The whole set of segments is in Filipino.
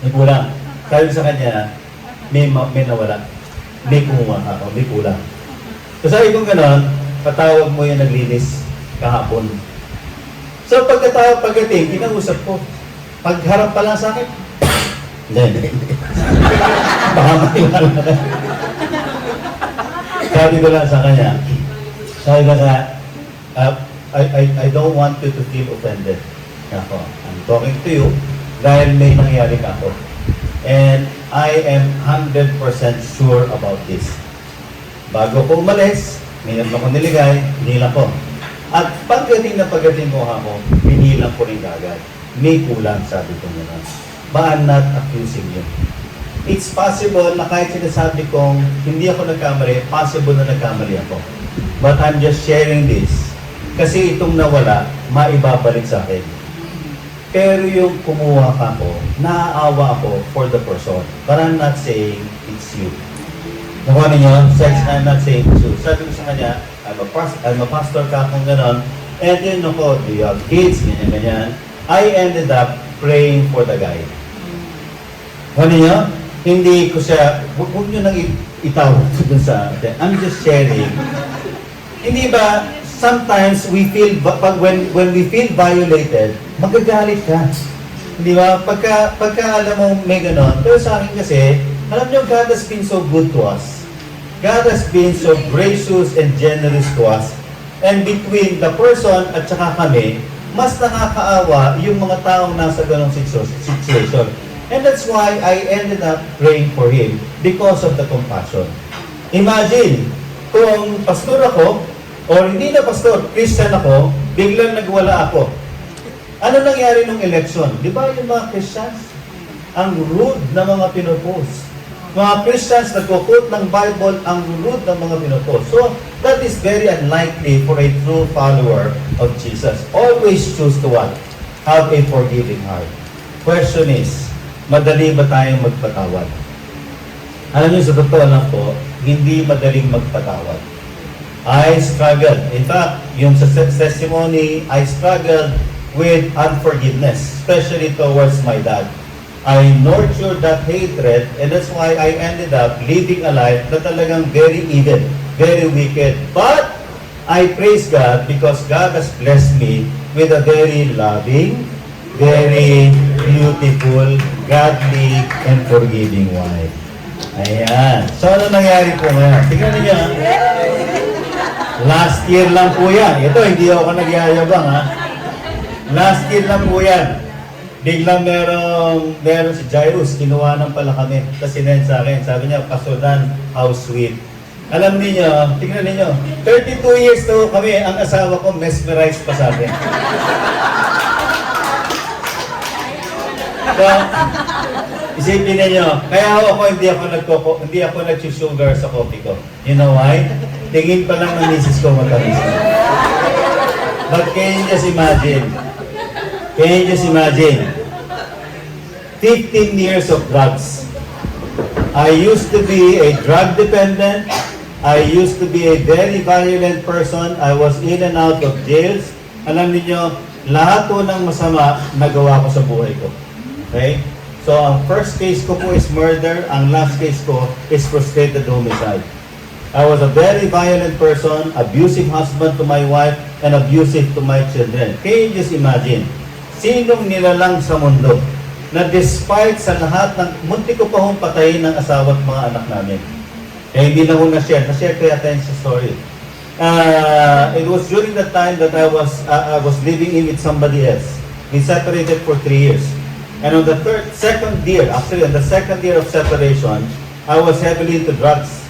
May kulang. Sabi ko sa kanya, may nawala. May kumuha ako, may kulang. So sabi ko gano'n, patawag mo yung naglinis kahapon. So pagdating, kinausap ko. Pagharap pa lang sa akin, hindi. Baka makilala na. Sabi ko lang sa kanya, I don't want you to feel offended. Ako, I'm talking to you dahil may nangyari ka ako. And I am 100% sure about this. Bago ko umalis, minat ako niligay, hinilang ko. At pagdating ko ako, hinilang ko rin agad. May kulang, sabi ko nila. But I'm not accusing you. It's possible na kahit sinasabi kong hindi ako nagkamali, possible na nagkamali ako. But I'm just sharing this. Kasi itong nawala, maibabalik sa akin. Pero yung kumuha ka ko, naaawa ako for the person. But I'm not saying it's you. Nakuha ninyo? I'm not saying it's you. Sabi ko sa kanya, I'm a pastor ka kung gano'n. And yun ako, do you have kids? Ganyan. I ended up praying for the guy. Nakuha ninyo? Hindi ko siya, huwag nyo nang itawag dun sa atin. I'm just sharing. Hindi ba, sometimes we feel, when we feel violated, magagalit ka. Hindi ba? Pagka alam mo may ganon. Pero sa akin kasi, alam nyo, God has been so good to us. God has been so gracious and generous to us. And between the person at saka kami, mas nakakaawa yung mga taong nasa ganong situation. And that's why I ended up praying for him because of the compassion. Imagine, kung pastor ako, or hindi na pastor, Christian ako, biglang nagwala ako. Ano nangyari nung election? Di ba yung mga Christians? Ang rude na mga pinupost. Mga Christians nagko-quote ng Bible, ang rude ng mga pinupost. So, that is very unlikely for a true follower of Jesus. Always choose to what? Have a forgiving heart. Question is, madali ba tayong magpatawad? Alam niyo, sa totoo lang po, hindi madaling magpatawad. I struggled. In fact, yung sa testimony, I struggled with unforgiveness, especially towards my dad. I nurtured that hatred, and that's why I ended up living a life na talagang very evil, very wicked. But I praise God because God has blessed me with a very loving, very beautiful, godly, and forgiving wife. Ayan. So, ano nangyari po ngayon? Tingnan niyo. Last year lang po yan. Ito, hindi ako nagyayabang, ha? Last year lang po yan. Biglang meron si Jairus, kinuha ng pala kami. Tapos sinend sa akin. Sabi niya, Pastor Dan, how sweet. Alam niyo, tingnan niyo, 32 years na kami, ang asawa ko mesmerized pa sa akin. So, isipin niyo, kaya ako hindi ako nag-sugar sa coffee ko. You know why? Tingin pa lang ng misis ko matamis. But can you just imagine? 15 years of drugs. I used to be a drug dependent. I used to be a very violent person. I was in and out of jails. Alam niyo, lahat po ng masama nagawa ko sa buhay ko. Okay? So, ang first case ko po is murder. Ang last case ko is frustrated homicide. I was a very violent person, abusive husband to my wife, and abusive to my children. Can you just imagine? Sinong nilalang sa mundo na despite sa lahat ng, munti ko pa hong patayin ng asawa at mga anak namin. Eh, hindi na ko na-share. Na-share ko yata yung story. It was during the time that I was living in with somebody else. We separated for 3 years. And on the second year of separation, I was heavily into drugs.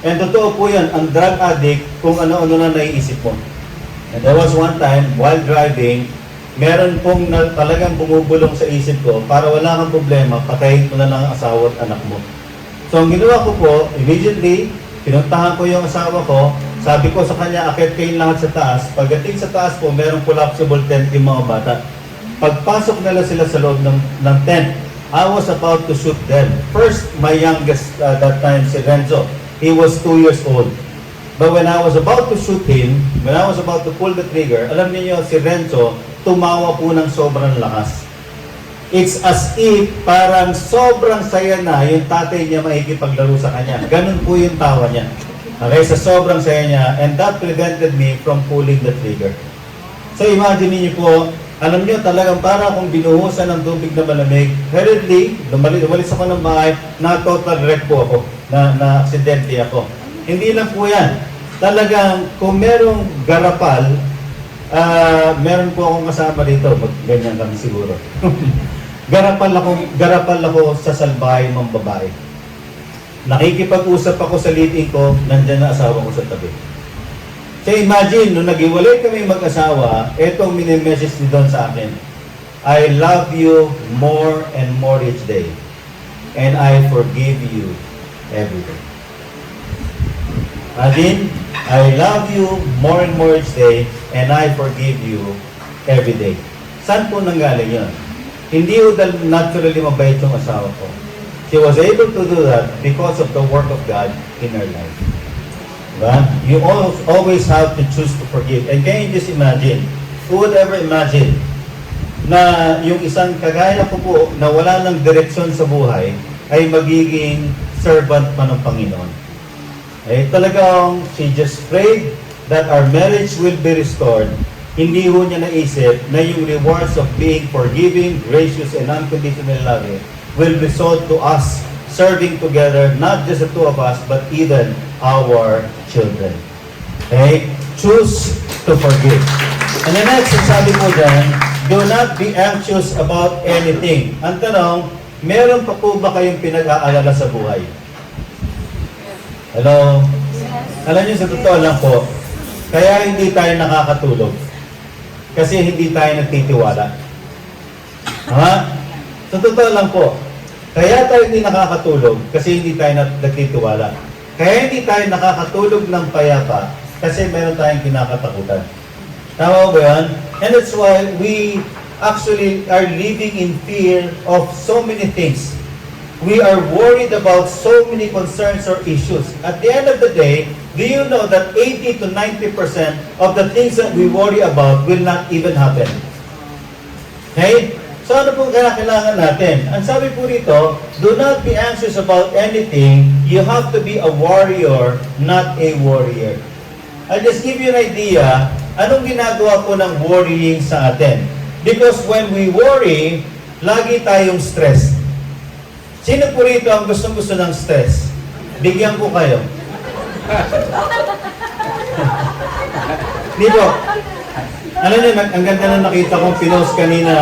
And totoo po yan, ang drug addict, kung ano-ano na naiisip mo. And there was one time, while driving, meron pong talagang bumubulong sa isip ko, para wala kang problema, patayin ko na lang ang asawa at anak mo. So ang ginawa ko po, immediately, pinuntahan ko yung asawa ko, sabi ko sa kanya, akit kayong lahat sa taas. Pagdating sa taas po, merong collapsible tent yung mga bata. Pagpasok nila sila sa loob ng tent, I was about to shoot them. First, my youngest that time, si Renzo, he was 2 years old. But when I was about to shoot him, when I was about to pull the trigger, alam niyo si Renzo, tumawa po ng sobrang lakas. It's as if parang sobrang saya na yung tatay niya makikipaglaro sa kanya. Ganun po yung tawa niya. Okay, sa sobrang saya niya, and that prevented me from pulling the trigger. So imagine niyo po, alam niyo talagang para akong binuhusan ng tubig na malamig. Hurriedly, umalis ako ng bahay, na total wreck po ako, na aksidente ako. Hindi lang po yan. Talagang kung merong garapal, meron po akong kasama dito, ganyan kami siguro. Garapal ako sa salbahay ng babae. Nakikipag-usap ako sa liting ko, nandyan na asawa ko sa tabi. So imagine, nung nag-iwalay kami mag-asawa, etong mini-message ni Don sa akin, I love you more and more each day, and I forgive you every day. Imagine, I love you more and more each day, and I forgive you every day. Saan po nanggaling yun? Hindi ko naturally mabait yung asawa ko. She was able to do that because of the work of God in her life. Diba? You always have to choose to forgive. And can you just imagine, who would ever imagine na yung isang kagaya ko po na wala ng direksyon sa buhay ay magiging servant pa ng Panginoon? Eh, talagang she just prayed that our marriage will be restored. Hindi ho niya naisip na yung rewards of being forgiving, gracious, and unconditionally loving will result to us serving together, not just the two of us, but even our children. Okay? Choose to forgive. And the next, sabi ko dyan, do not be anxious about anything. Ang tanong, meron pa po ba kayong pinag-aalala sa buhay? Hello? Alam niyo, sa totoo lang po, kaya hindi tayo nakakatulog. Kasi hindi tayo nagtitiwala. Ha? Sa totoo lang po, kaya tayo hindi nakakatulog kasi hindi tayo nagtitiwala. Kaya hindi tayo nakakatulog ng payapa kasi meron tayong kinakatakutan. Tama ba yan? And that's why we actually are living in fear of so many things. We are worried about so many concerns or issues. At the end of the day, do you know that 80 to 90% of the things that we worry about will not even happen? Okay? So ano pong kailangan natin? Ang sabi po rito, do not be anxious about anything. You have to be a warrior, not a warrior. I'll just give you an idea, anong ginagawa po ng worrying sa atin? Because when we worry, lagi tayong stress. Sino po rito ang gustong-gusto ng stress? Bigyan ko kayo. Dito. Alam niyo, ang ganda na nakita kong pinost kanina.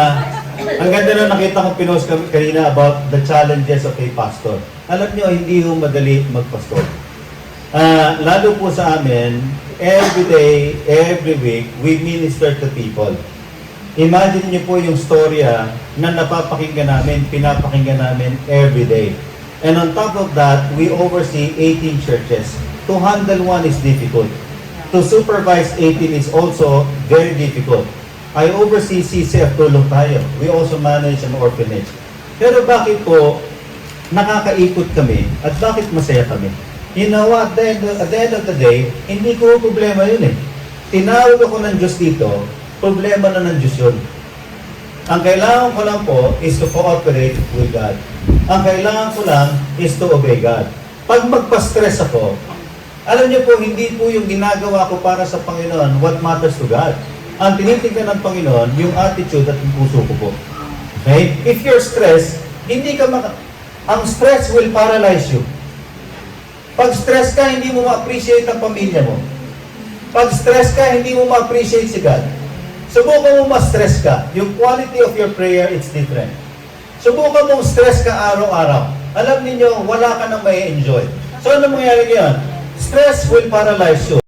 Ang ganda na nakita kong pinost kanina about the challenges of a pastor. Alam niyo, hindi ho madali magpastor. Lalo po sa amin, every day, every week, we minister to people. Imagine niyo po yung storya na napapakinggan namin, pinapakinggan namin every day. And on top of that, we oversee 18 churches. To handle one is difficult. To supervise 18 is also very difficult. I oversee CCF, tulong tayo. We also manage an orphanage. Pero bakit po nakakaikot kami at bakit masaya kami? You know what, at the end of the day, hindi ko problema yun eh. Tinawag ako ng Diyos dito, problema na ng Diyos yun. Ang kailangan ko lang po is to cooperate with God. Ang kailangan ko lang is to obey God. Pag magpa-stress ako, alam niyo po, hindi po yung ginagawa ko para sa Panginoon what matters to God. Ang tinitignan ng Panginoon, yung attitude at yung puso ko po. Okay? If you're stressed, hindi ka ang stress will paralyze you. Pag stress ka, hindi mo ma-appreciate ang pamilya mo. Pag stress ka, hindi mo ma-appreciate si God. Subukan mo ma-stress ka. Yung quality of your prayer, it's different. Subukan mong stress ka araw-araw. Alam niyo, wala ka nang may enjoy. So, ano mangyayari ngayon? Stress will paralyze you.